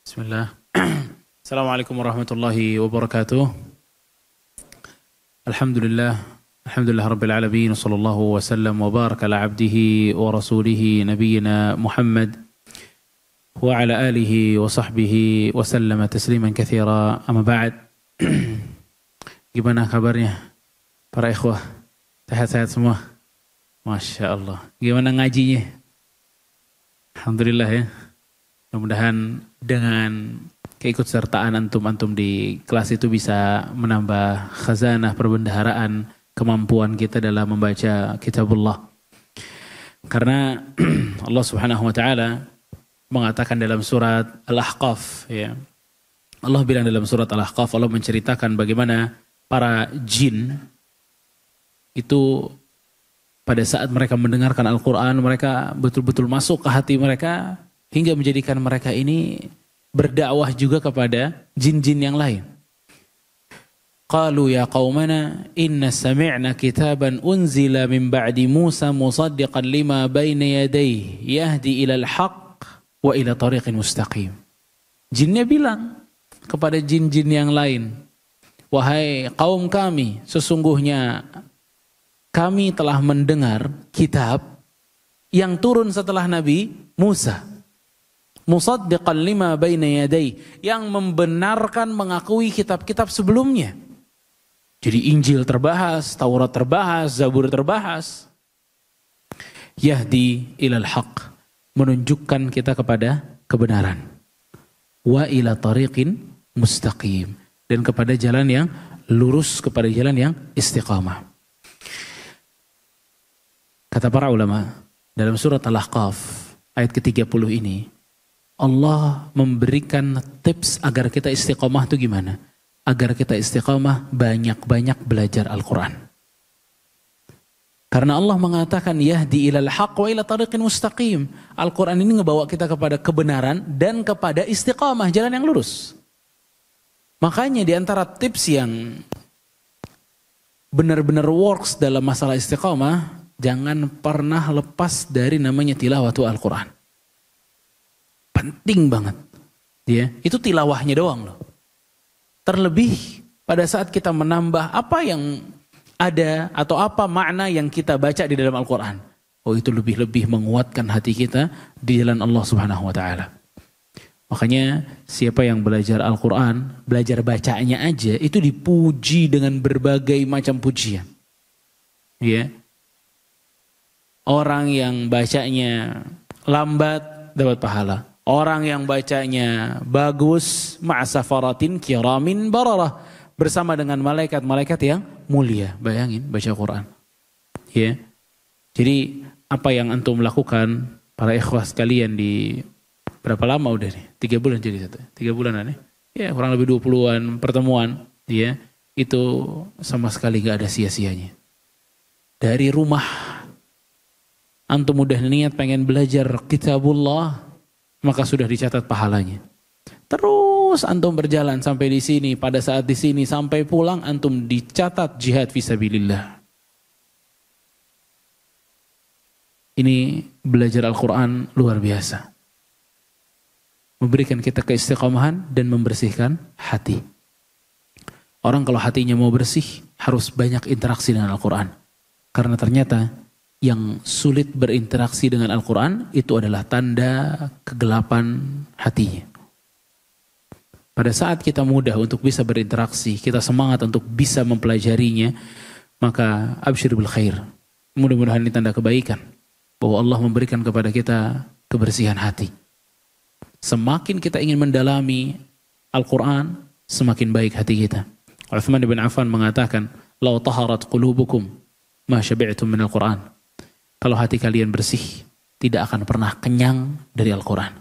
Bismillah. Assalamualaikum warahmatullahi wabarakatuh. Alhamdulillah. Alhamdulillah Rabbil Alamin. Sallallahu wa sallam wa baraka ala abdihi wa rasulihi nabiyyina Muhammad wa ala alihi wa sahbihi wa sallama tasliman katsira. Amma ba'd. Gimana kabarnya para ikhwah? Sehat-sehat semua? Masya Allah. Gimana ngajinya? Alhamdulillah ya. Mudah-mudahan dengan keikutsertaan antum-antum di kelas itu bisa menambah khazanah perbendaharaan kemampuan kita dalam membaca kitabullah. Karena Allah Subhanahu wa taala mengatakan dalam surat Al-Ahqaf ya. Allah bilang dalam surat Al-Ahqaf, Allah menceritakan bagaimana para jin itu pada saat mereka mendengarkan Al-Quran, mereka betul-betul masuk ke hati mereka hingga menjadikan mereka ini berdakwah juga kepada jin-jin yang lain. Qalu ya qaumana inna sami'na kitaban unzila min ba'di Musa musaddiqan lima baina yadayhi yahdi ilal haqq wa ila tariqin mustaqim. Jinnya bilang kepada jin-jin yang lain, wahai kaum kami, sesungguhnya kami telah mendengar kitab yang turun setelah Nabi Musa. Musaddiqan lima baina yadai, yang membenarkan mengakui kitab-kitab sebelumnya. Jadi Injil terbahas, Taurat terbahas, Zabur terbahas. Yahdi ilal haq, menunjukkan kita kepada kebenaran. Wa ila tariqin mustaqim, dan kepada jalan yang lurus, kepada jalan yang istiqamah. Kata para ulama dalam surat Al-Ahqaf ayat ke-30 ini, Allah memberikan tips agar kita istiqomah itu gimana? Agar kita istiqomah banyak-banyak belajar Al-Quran. Karena Allah mengatakan yahdi ilal haq wa ila tariqin mustaqim. Al-Quran ini ngebawa kita kepada kebenaran dan kepada istiqomah, jalan yang lurus. Makanya di antara tips yang benar-benar works dalam masalah istiqomah, jangan pernah lepas dari namanya tilawatul Al-Quran. Penting banget. Ya, itu tilawahnya doang loh. Terlebih pada saat kita menambah apa yang ada atau apa makna yang kita baca di dalam Al-Quran. Oh, itu lebih-lebih menguatkan hati kita di jalan Allah Subhanahu wa taala. Makanya siapa yang belajar Al-Quran, belajar bacanya aja, itu dipuji dengan berbagai macam pujian. Ya. Orang yang bacanya lambat dapat pahala. Orang yang bacanya bagus, ma'asafaratin kiramin bararah, bersama dengan malaikat-malaikat yang mulia. Bayangin baca Quran. Ya. Jadi apa yang antum lakukan para ikhwah sekalian di berapa lama udah nih? 3 bulan jadi satu. 3 bulanan nih. Ya, kurang lebih 20-an pertemuan, ya. Itu sama sekali gak ada sia-sianya. Dari rumah antum udah niat pengen belajar kitabullah, maka sudah dicatat pahalanya. Terus antum berjalan sampai di sini, pada saat di sini sampai pulang antum dicatat jihad fisabilillah. Ini belajar Al-Quran luar biasa. Memberikan kita keistiqomahan dan membersihkan hati. Orang kalau hatinya mau bersih harus banyak interaksi dengan Al-Quran. Karena ternyata yang sulit berinteraksi dengan Al-Quran itu adalah tanda kegelapan hatinya. Pada saat kita mudah untuk bisa berinteraksi, kita semangat untuk bisa mempelajarinya, maka absyir bil khair. Mudah-mudahan ini tanda kebaikan, bahwa Allah memberikan kepada kita kebersihan hati. Semakin kita ingin mendalami Al-Quran, semakin baik hati kita. Uthman bin Affan mengatakan, "Lau taharat qulubukum ma syabi'tum min Al-Quran." Kalau hati kalian bersih, tidak akan pernah kenyang dari Al-Quran.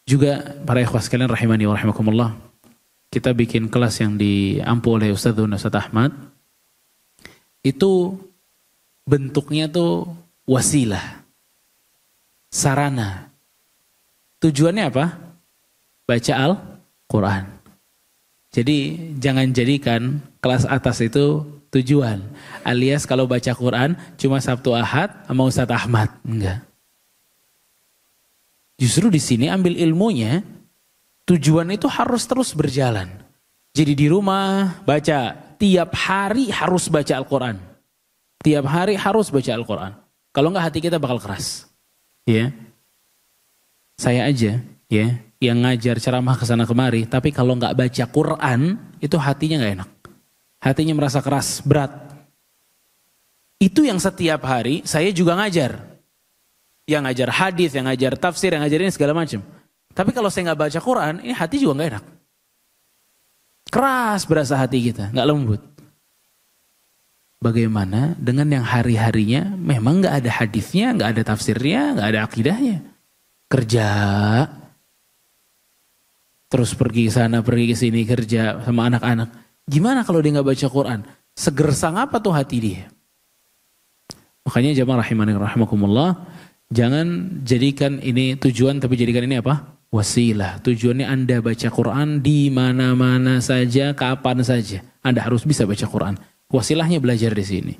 Juga para ikhwah sekalian rahimani wa rahimakumullah, kita bikin kelas yang diampu oleh Ustadzuna Ustadz Ahmad. Itu bentuknya tuh wasilah, sarana. Tujuannya apa? Baca Al-Quran. Jadi jangan jadikan kelas atas itu tujuan. Alias kalau baca Quran cuma Sabtu Ahad sama Ustadz Ahmad. Enggak. Justru di sini ambil ilmunya, tujuan itu harus terus berjalan. Jadi di rumah baca, tiap hari harus baca Al-Quran. Tiap hari harus baca Al-Quran. Kalau enggak hati kita bakal keras. Ya. Saya aja ya yang ngajar ceramah kesana kemari, tapi kalau enggak baca Quran, itu hatinya enggak enak. Hatinya merasa keras, berat. Itu yang setiap hari saya juga ngajar. Yang ngajar hadis, yang ngajar tafsir, yang ngajarin segala macam. Tapi kalau saya nggak baca Quran, ini hati juga nggak enak. Keras berasa hati kita, nggak lembut. Bagaimana dengan yang hari-harinya memang nggak ada hadisnya, nggak ada tafsirnya, nggak ada akidahnya. Kerja, terus pergi ke sana, pergi ke sini, kerja sama anak-anak. Gimana kalau dia nggak baca Quran? Segersang apa tuh hati dia? Makanya jamaah rahimani rahimakumullah, jangan jadikan ini tujuan, tapi jadikan ini apa? Wasilah. Tujuannya Anda baca Quran di mana-mana saja, kapan saja. Anda harus bisa baca Quran. Wasilahnya belajar di sini.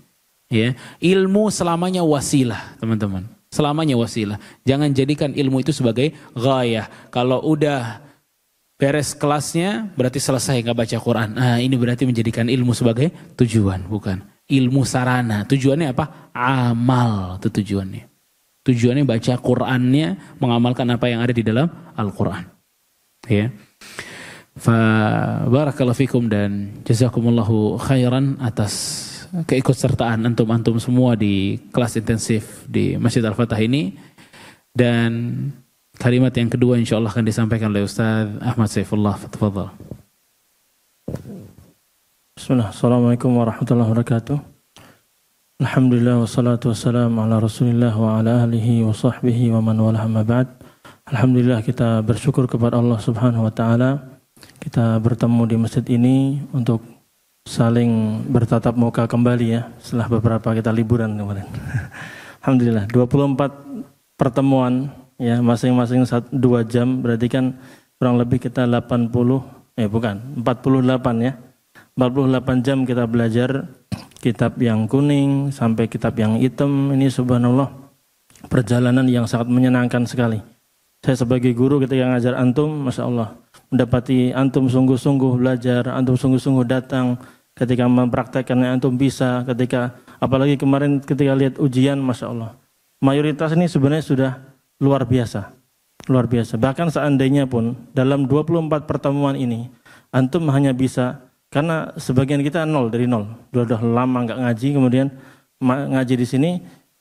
Ya, ilmu selamanya wasilah, teman-teman. Selamanya wasilah. Jangan jadikan ilmu itu sebagai ghayah. Kalau udah beres kelasnya, berarti selesai nggak baca Quran. Nah, ini berarti menjadikan ilmu sebagai tujuan, bukan? Ilmu sarana. Tujuannya apa? Amal. Itu tujuannya. Tujuannya baca Qur'annya, mengamalkan apa yang ada di dalam Al-Quran. Ya. Fa barakallahu fikum dan jazakumullahu khairan atas keikutsertaan antum-antum semua di kelas intensif di Masjid Al-Fatah ini. Dan kalimat yang kedua insyaallah akan disampaikan oleh Ustaz Ahmad Saifullah. Tafadhal. Bismillah. Assalamualaikum warahmatullahi wabarakatuh. Alhamdulillah wassalatu wassalamu ala Rasulillah wa ala alihi wa sahbihi wa man walah amma ba'd. Alhamdulillah kita bersyukur kepada Allah Subhanahu wa taala. Kita bertemu di masjid ini untuk saling bertatap muka kembali ya setelah beberapa kita liburan kemarin. Alhamdulillah 24 pertemuan ya masing-masing 2 jam, berarti kan kurang lebih kita 48 ya. 48 jam kita belajar kitab yang kuning sampai kitab yang hitam. Ini subhanallah perjalanan yang sangat menyenangkan sekali. Saya sebagai guru ketika ngajar antum, Masya Allah, mendapati antum sungguh-sungguh belajar, antum sungguh-sungguh datang, ketika mempraktekkannya antum bisa, ketika apalagi kemarin ketika lihat ujian, Masya Allah. Mayoritas ini sebenarnya sudah luar biasa. Luar biasa. Bahkan seandainya pun dalam 24 pertemuan ini, antum hanya bisa, karena sebagian kita dari nol, udah lama nggak ngaji, kemudian ngaji di sini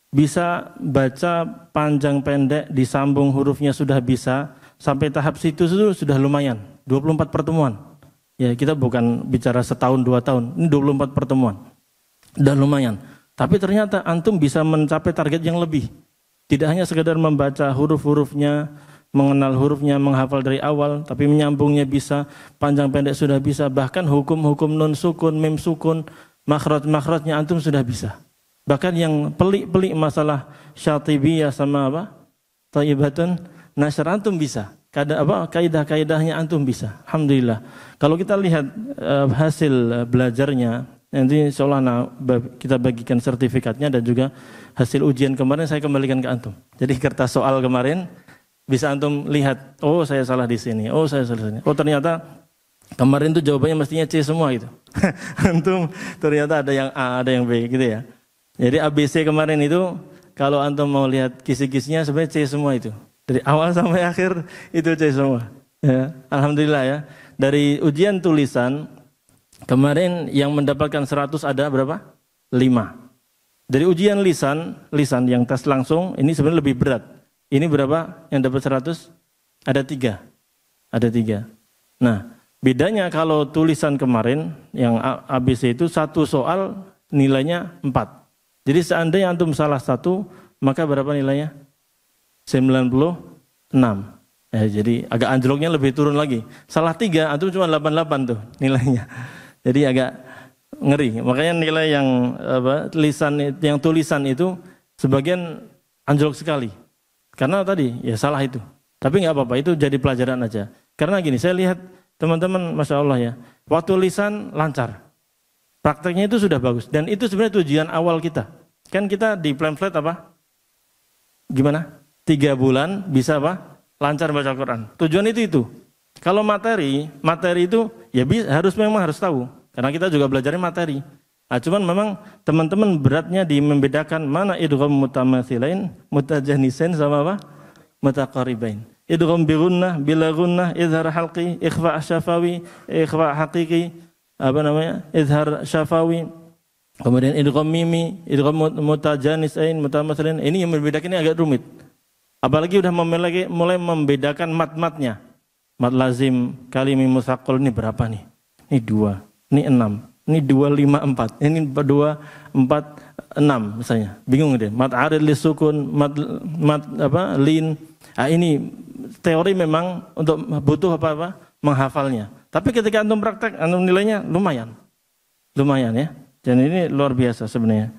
bisa baca panjang pendek, disambung hurufnya sudah bisa, sampai tahap situ sudah lumayan. 24 pertemuan. Ya kita bukan bicara setahun 2 tahun, ini 24 pertemuan, udah lumayan. Tapi ternyata antum bisa mencapai target yang lebih. Tidak hanya sekedar membaca huruf-hurufnya, mengenal hurufnya, menghafal dari awal, tapi menyambungnya bisa, panjang pendek sudah bisa, bahkan hukum-hukum nun sukun, mim sukun, makhraj-makhrajnya antum sudah bisa. Bahkan yang pelik-pelik masalah syatibiyah sama apa? Thayyibatun nashr antum bisa. Kaidah-kaidahnya antum bisa. Alhamdulillah. Kalau kita lihat hasil belajarnya, nanti insyaallah kita bagikan sertifikatnya dan juga hasil ujian kemarin saya kembalikan ke antum. Jadi kertas soal kemarin bisa antum lihat, oh saya salah di sini, oh saya salah di sini. Oh ternyata kemarin tuh jawabannya mestinya C semua gitu. Antum ternyata ada yang A, ada yang B gitu ya. Jadi ABC kemarin itu kalau antum mau lihat kisi-kisinya sebenarnya C semua itu. Dari awal sampai akhir itu C semua. Ya, alhamdulillah ya. Dari ujian tulisan kemarin yang mendapatkan 100 ada berapa? 5. Dari ujian lisan yang tes langsung ini sebenarnya lebih berat. Ini berapa yang dapat 100? Ada 3. Ada 3. Nah, bedanya kalau tulisan kemarin yang ABC itu satu soal nilainya 4. Jadi seandainya antum salah 1, maka berapa nilainya? 96. Jadi agak anjloknya lebih turun lagi. Salah 3, antum cuma 88 tuh nilainya. Jadi agak ngeri. Makanya nilai yang tulisan itu sebagian anjlok sekali. Karena tadi ya salah itu. Tapi nggak apa-apa, itu jadi pelajaran aja. Karena gini, saya lihat teman-teman, Masya Allah ya, waktu lisan lancar. Prakteknya itu sudah bagus. Dan itu sebenarnya tujuan awal kita. Kan kita di pamflet apa? Gimana? 3 bulan bisa apa? lancar baca Quran. Tujuan itu. Kalau materi itu ya memang harus tahu. Karena kita juga belajarnya materi. Nah, cuman memang teman-teman beratnya di membedakan mana idgham mutamathilain, mutajanisain sama apa? Mutaqaribain. Idgham bi gunnah, bila gunnah, izhar halqi, ikhfa syafawi, ikhfa haqiqi, izhar syafawi. Kemudian idgham mimi, idgham mutajanisain, mutamathilain. Ini yang membedakan ini agak rumit. Apalagi udah mulai membedakan mat-matnya. Mat lazim, kalimi musaqqal ini berapa nih? Ini 2, ini 6, ini 2, 5, 4. Ini 2, 4, 6 misalnya. Bingung deh. Mat arid li sukun, mat lin. Nah, ini teori memang untuk butuh menghafalnya. Tapi ketika antum praktek, antum nilainya lumayan ya. Dan ini luar biasa sebenarnya.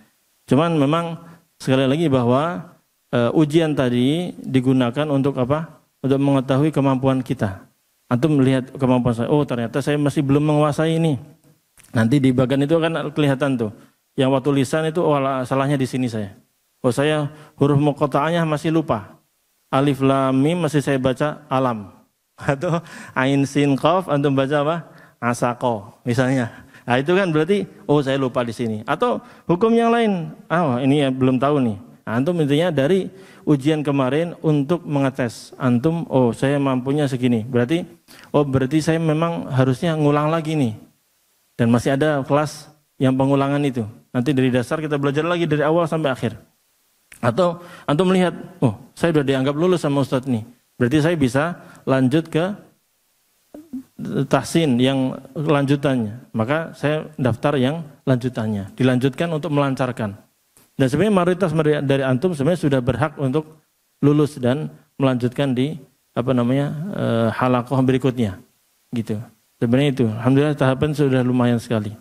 Cuman memang sekali lagi bahwa ujian tadi digunakan untuk apa? Untuk mengetahui kemampuan kita. Antum melihat kemampuan saya. Oh, ternyata saya masih belum menguasai ini. Nanti di bagian itu akan kelihatan tuh. Yang waktu lisan itu salahnya di sini saya. Oh, saya huruf muqatta'ahnya masih lupa. Alif lam mim masih saya baca alam. Atau ain sin qaf antum baca apa? Asaqo misalnya. Nah, itu kan berarti saya lupa di sini. Atau hukum yang lain. Ini ya belum tahu nih. Antum intinya dari ujian kemarin untuk mengetes antum, saya mampunya segini. Berarti saya memang harusnya ngulang lagi nih. Dan masih ada kelas yang pengulangan itu. Nanti dari dasar kita belajar lagi dari awal sampai akhir. Atau antum melihat, saya sudah dianggap lulus sama Ustadz nih. Berarti saya bisa lanjut ke tahsin yang lanjutannya. Maka saya daftar yang lanjutannya. Dilanjutkan untuk melancarkan. Dan sebenarnya mayoritas dari antum sebenarnya sudah berhak untuk lulus dan melanjutkan di halaqah berikutnya, gitu. Sebenarnya itu, alhamdulillah tahapan sudah lumayan sekali.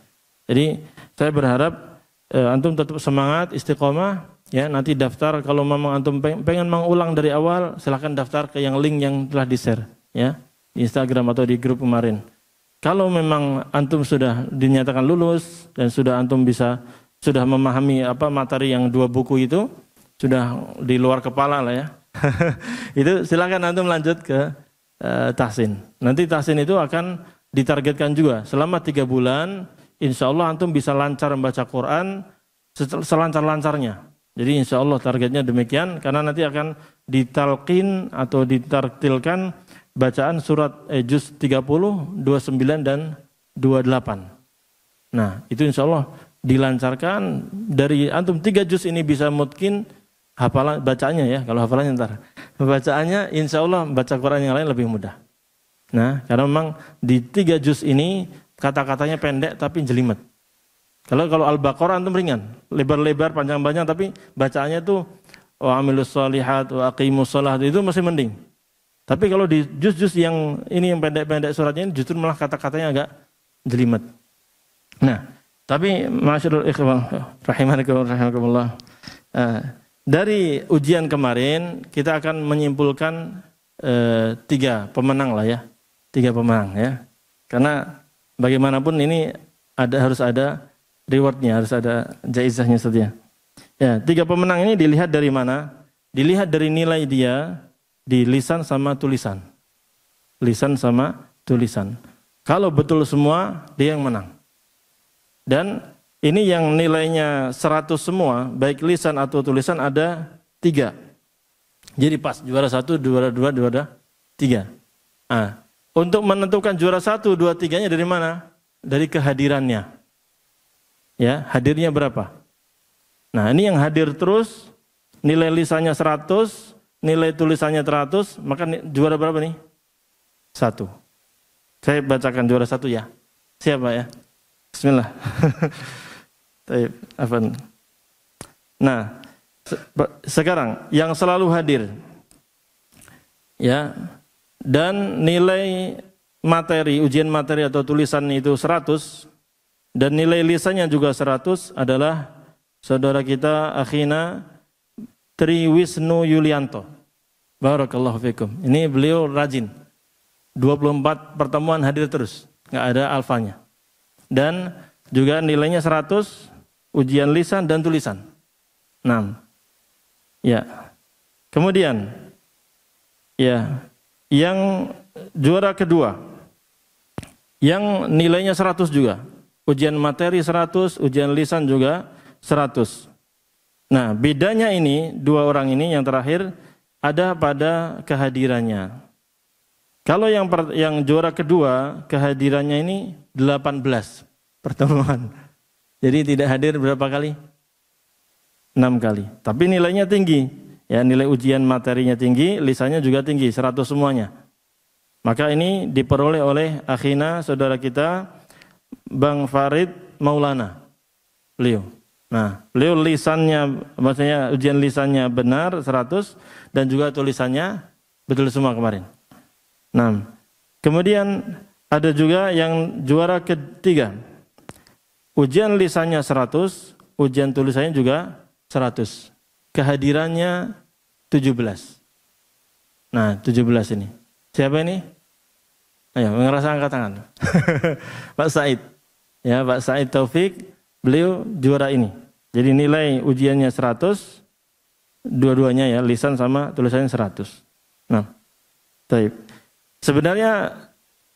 Jadi saya berharap antum tetap semangat, istiqomah, ya. Nanti daftar kalau memang antum pengen mengulang dari awal, silahkan daftar ke yang link yang telah di-share, ya, di Instagram atau di grup kemarin. Kalau memang antum sudah dinyatakan lulus dan sudah memahami materi yang 2 buku itu, sudah di luar kepala lah ya. Itu silakan antum lanjut ke tahsin. Nanti tahsin itu akan ditargetkan juga selama 3 bulan, insya Allah antum bisa lancar membaca Quran selancar-lancarnya. Jadi insya Allah targetnya demikian, karena nanti akan ditalqin atau ditartilkan bacaan surat juz 30, 29 dan 28. Nah, itu insya Allah dilancarkan dari antum 3 juz ini bisa mungkin hafalan bacaannya ya, kalau hafalannya ntar. Bacaannya insya Allah baca Quran yang lain lebih mudah. Nah, karena memang di 3 juz ini kata-katanya pendek tapi jelimet. Kalau Al-Baqarah antum ringan, lebar-lebar, panjang-panjang, tapi bacaannya tuh wa amilus shalihat wa aqimus shalah itu masih mending. Tapi kalau di juz-juz yang ini yang pendek-pendek suratnya ini justru malah kata-katanya agak jelimet. Nah, tapi masyaallah ikhwan rahimakumullah. Dari ujian kemarin kita akan menyimpulkan 3 pemenang lah ya. 3 pemenang ya. Karena bagaimanapun ini harus ada rewardnya, harus ada jaizahnya saja. Ya, 3 pemenang ini dilihat dari mana? Dilihat dari nilai dia di lisan sama tulisan. Lisan sama tulisan. Kalau betul semua, dia yang menang. Dan ini yang nilainya 100 semua, baik lisan atau tulisan ada 3. Jadi pas, juara 1, juara 2, juara 3. Nah, untuk menentukan juara 1, 2, 3-nya dari mana? Dari kehadirannya. Ya, hadirnya berapa? Nah, ini yang hadir terus, nilai lisannya 100, nilai tulisannya 100, maka juara berapa nih? 1. Saya bacakan juara 1 ya. Siapa ya? Bismillah. Nah, sekarang yang selalu hadir, ya, dan nilai materi, ujian materi atau tulisan itu 100, dan nilai lisannya juga 100 adalah saudara kita Akhina Triwisnu Yulianto. Barakallahu fikum. Ini beliau rajin. 24 pertemuan hadir terus, nggak ada alfanya. Dan juga nilainya 100, ujian lisan dan tulisan. 6. Ya. Kemudian, ya, Yang juara kedua, yang nilainya 100 juga. Ujian materi 100, ujian lisan juga 100. Nah, bedanya ini, dua orang ini yang terakhir, ada pada kehadirannya. Kalau yang juara kedua, kehadirannya ini 18 pertemuan. Jadi tidak hadir berapa kali? 6 kali. Tapi nilainya tinggi. Ya, nilai ujian materinya tinggi, lisannya juga tinggi, 100 semuanya. Maka ini diperoleh oleh akhina saudara kita Bang Farid Maulana. Beliau. Nah, beliau lisannya, maksudnya ujian lisannya benar 100 dan juga tulisannya betul semua kemarin. Nah, kemudian ada juga yang juara ketiga. Ujian lisannya 100, ujian tulisannya juga 100. Kehadirannya 17. Nah, 17 ini. Siapa ini? Ayo, ngerasa angkat tangan. Pak Said. Ya, Pak Said Taufik, beliau juara ini. Jadi nilai ujiannya 100, dua-duanya ya, lisan sama tulisannya 100. Nah, baik. Sebenarnya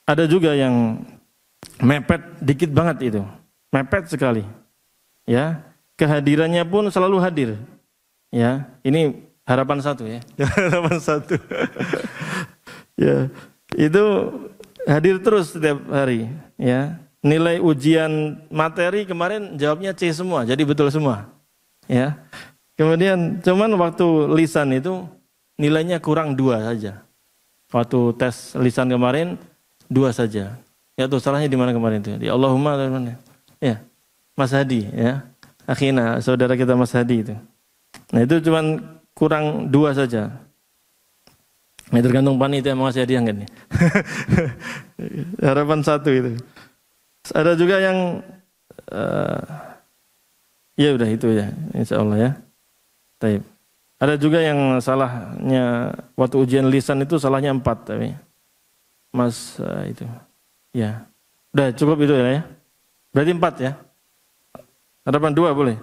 ada juga yang mepet dikit banget itu. Mepet sekali. Ya, kehadirannya pun selalu hadir. Ya, ini harapan 1 ya. Harapan 1. Ya, itu hadir terus setiap hari. Ya, nilai ujian materi kemarin jawabnya C semua, jadi betul semua. Ya, kemudian cuman waktu lisan itu nilainya kurang 2 saja. Waktu tes lisan kemarin 2 saja. Ya tuh salahnya di mana kemarin itu? Di Allahumma atau mana? Ya, Mas Hadi ya. Akhina saudara kita Mas Hadi itu. Nah itu cuma kurang 2 saja. Ini tergantung panitia mau ngasih hadiah enggak nih. Harapan 1 itu. Ada juga yang ya udah itu ya, insya Allah ya. Taib. Ada juga yang salahnya waktu ujian lisan itu salahnya 4 tapi Mas itu. Ya. Udah cukup itu ya. Berarti 4 ya. Harapan 2 boleh.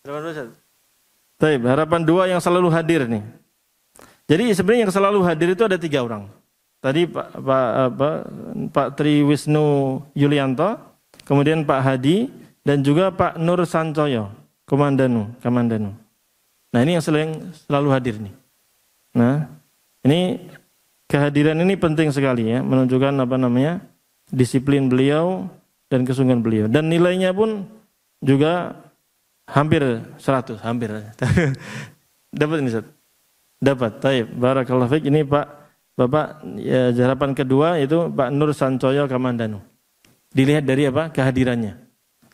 Harapan 2 Ustaz. Taib, harapan 2 yang selalu hadir nih. Jadi sebenarnya yang selalu hadir itu ada 3 orang. Tadi Pak Tri Wisnu Yulianto, kemudian Pak Hadi, dan juga Pak Nur Sancoyo, Kamandanu. Nah ini yang selalu hadir nih. Nah ini kehadiran ini penting sekali ya, menunjukkan disiplin beliau dan kesungguhan beliau. Dan nilainya pun juga hampir 100, hampir. Dapat ini Ustaz? Dapat. Taib. Barakallahu fiik. Ini Bapak ya, harapan kedua itu Pak Nur Sancoyo Kamandanu. Dilihat dari apa? Kehadirannya.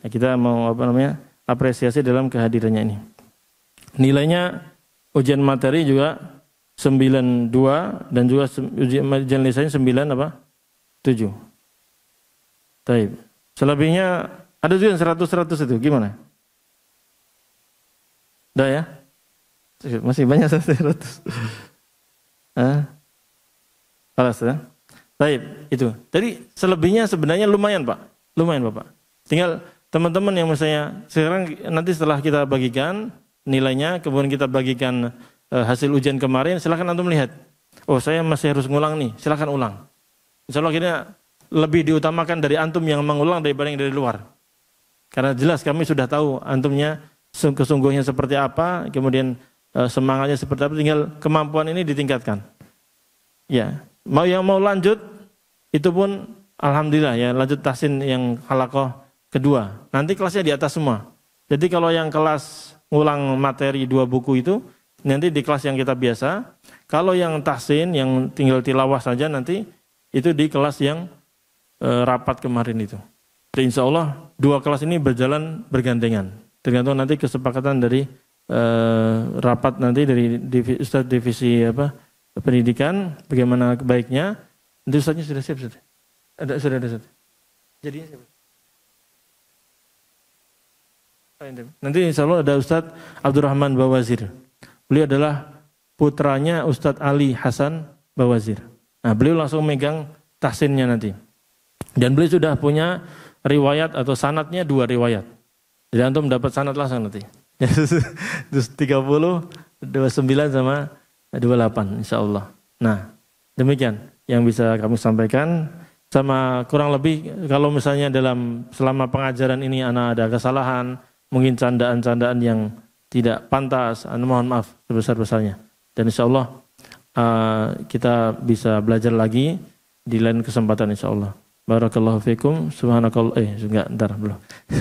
Ya, kita mau apresiasi dalam kehadirannya ini. Nilainya ujian materi juga 92 dan juga ujian lisannya 7. Taib. Selebihnya ada juga 100 itu gimana? Udah ya? Masih banyak 100. Alas ya. Baik, itu. Jadi selebihnya sebenarnya lumayan Pak. Lumayan Bapak. Tinggal teman-teman yang misalnya sekarang nanti setelah kita bagikan nilainya, kemudian kita bagikan hasil ujian kemarin, silakan antum lihat. Oh, saya masih harus ngulang nih. Silakan ulang. Insyaallah akhirnya lebih diutamakan dari antum yang mengulang daripada yang dari luar. Karena jelas kami sudah tahu antumnya kesungguhnya seperti apa, kemudian semangatnya seperti apa, tinggal kemampuan ini ditingkatkan. Ya, yang mau lanjut itu pun alhamdulillah ya, lanjut tahsin yang halaqah kedua. Nanti kelasnya di atas semua. Jadi kalau yang kelas ngulang materi 2 buku itu nanti di kelas yang kita biasa. Kalau yang tahsin yang tinggal tilawah saja nanti itu di kelas yang rapat kemarin itu. Jadi insya Allah 2 kelas ini berjalan bergandengan. Tergantung nanti kesepakatan dari rapat nanti dari Ustadz divisi pendidikan bagaimana baiknya. Nanti Ustadznya sudah siap sudah. Sudah ada Ustadz. Jadinya siapa? Nanti insya Allah ada Ustadz Abdurrahman Bawazir. Beliau adalah putranya Ustadz Ali Hasan Bawazir. Nah beliau langsung megang tahsinnya nanti. Dan beliau sudah punya riwayat atau sanadnya 2 riwayat. Jadi antum dapat sanad langsung nanti. 30, 29 sama 28 insya Allah. Nah Demikian yang bisa kami sampaikan. Sama kurang lebih kalau misalnya selama pengajaran ini anak ada kesalahan, mungkin candaan-candaan yang tidak pantas, mohon maaf sebesar-besarnya. Dan insya Allah kita bisa belajar lagi di lain kesempatan insya Allah. Barakallahu fikum. Subhanakallah. Entar belum.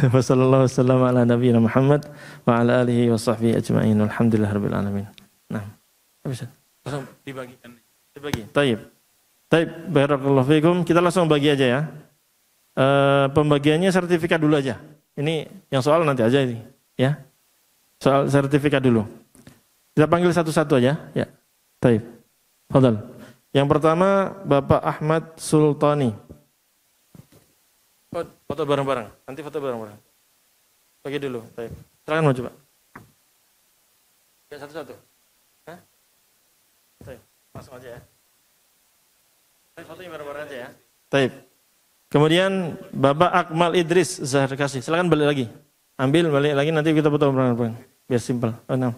Wassallallahu wasallam ala nabiyina Muhammad wa ala alihi wa sahbihi ajma'in. Alhamdulillahirabbil alamin. Nah, bisa. Langsung dibagikan. Taib. Barakallahu fikum. Kita langsung bagi aja ya. Pembagiannya sertifikat dulu aja. Ini yang soal nanti aja ini, ya. Soal sertifikat dulu. Kita panggil satu-satu aja, ya. Taib. Fadal. Yang pertama Bapak Ahmad Sultani. Foto bareng-bareng. Nanti foto bareng-bareng. Bagi dulu. Taib. Silakan mau coba. Ya satu-satu. Hah? Taib. Langsung aja ya. Fotonya bareng-bareng aja ya. Taib. Kemudian Bapak Akmal Idris Zahar Kasih. Silakan balik lagi. Ambil balik lagi nanti kita foto bareng-bareng. Biar simpel. Oh, no.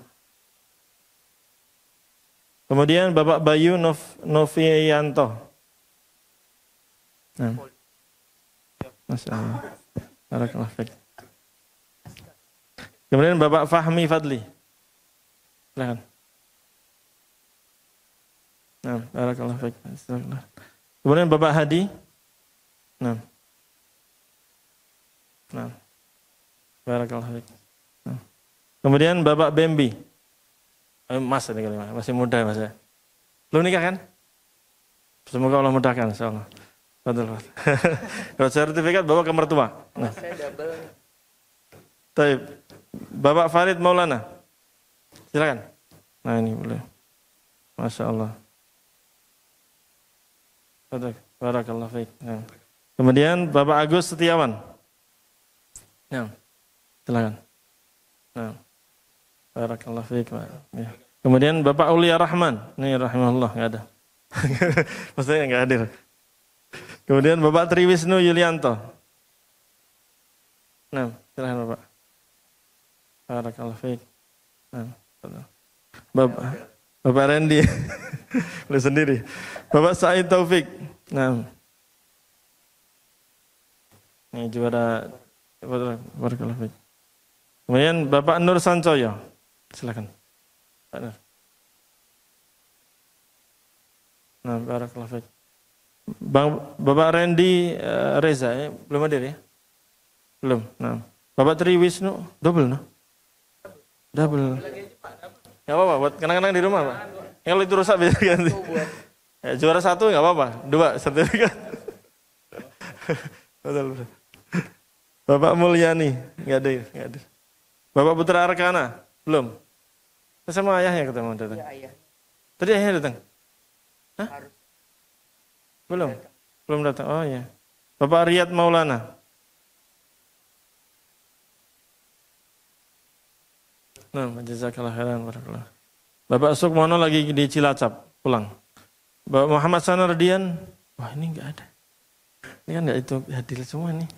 Kemudian Bapak Bayu Novianto. Nah. Masya Allah. Barakallahu fiik. Kemudian Bapak Fahmi Fadli. Silakan. Nah, barakallahu fiik. Kemudian Bapak Hadi. Nah. Barakallahu fiik. Nah. Kemudian Bapak Bembi. Mas ini kali masih muda Mas ya. Belum nikah kan? Semoga Allah mudahkan insyaallah. Betul. Kalau sertifikat bawa ke mertua. Nah. Taib. Bapak Farid Maulana. Silakan. Nah ini boleh. Masya Allah. Barakallahu fiik. Nah. Kemudian Bapak Agus Setiawan. Nah. Silakan. Nah. Barakallahu fiik. Ya. Kemudian Bapak Aulia Rahman. Nih rahimahullah enggak ada. Maksudnya enggak hadir. Kemudian Bapak Triwisnu Yulianto. Nah, silakan Bapak. Barakallahu fiik. Nah, Bapak Randy. Boleh sendiri. Bapak Said Taufik. Nah. Ini juara barakallahu fiik. Kemudian Bapak Nur Sancoyo. Silakan. Pak Nur. Nah, barakallahu fiik. Bapak Randy Reza ya, belum hadir ya? Belum. Nah. Bapak Triwisnu double no? Double. Enggak apa-apa buat kenang-kenang di rumah, Pak. Kalau itu rusak bisa ganti. Ya, juara 1 enggak apa-apa, 2 sertifikat. Betul. Bapak Mulyani enggak hadir. Bapak Putra Arkana belum. Sama ayahnya ketemu datang. Ya, ayah. Tadi ayahnya datang? Hah? Belum datang. Oh ya. Bapak Riyad Maulana. Nah, jazakallahu khairan barakallahu. Bapak Sukmono lagi di Cilacap, pulang. Bapak Muhammad Sanardian, wah ini enggak ada. Ini kan enggak itu hadir semua nih.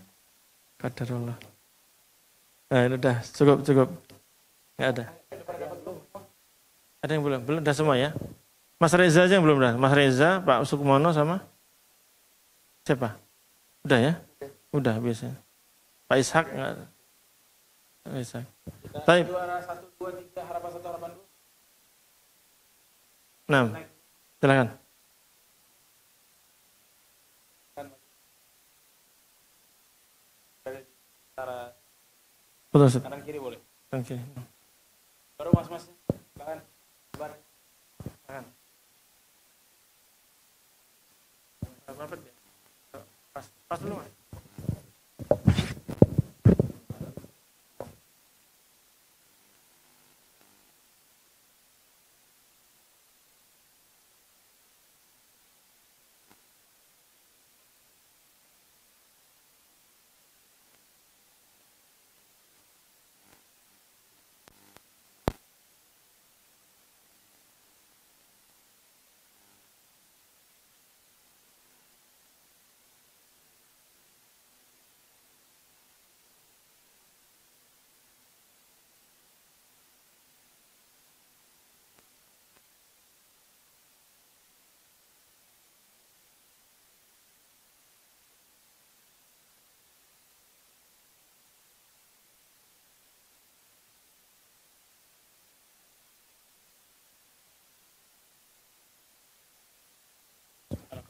Qadarullah. Nah, ini udah cukup. Enggak ada. Ada yang belum? Belum, udah semua ya. Mas Reza aja yang belum dah. Mas Reza, Pak Sukmono sama siapa? Udah ya? Udah biasanya. Pak Ishak enggak ada. Pak Ishak. Baik. Juara 1 2 3 harapan 1 harapan 2. Nah. Silakan. Betul. Kanan kiri boleh. Kanan kiri. Baru mas. Silakan. Silakan. Pas dulu Mas.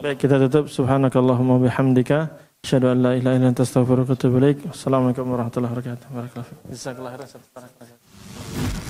Baik, kita tutup. Subhanakallahumma bihamdika asyhadu an la ilaha illa anta astaghfiruka wa atubu ilaik. Assalamualaikum warahmatullahi wabarakatuh. Barakallahu fiik. Jazakallahu khairan.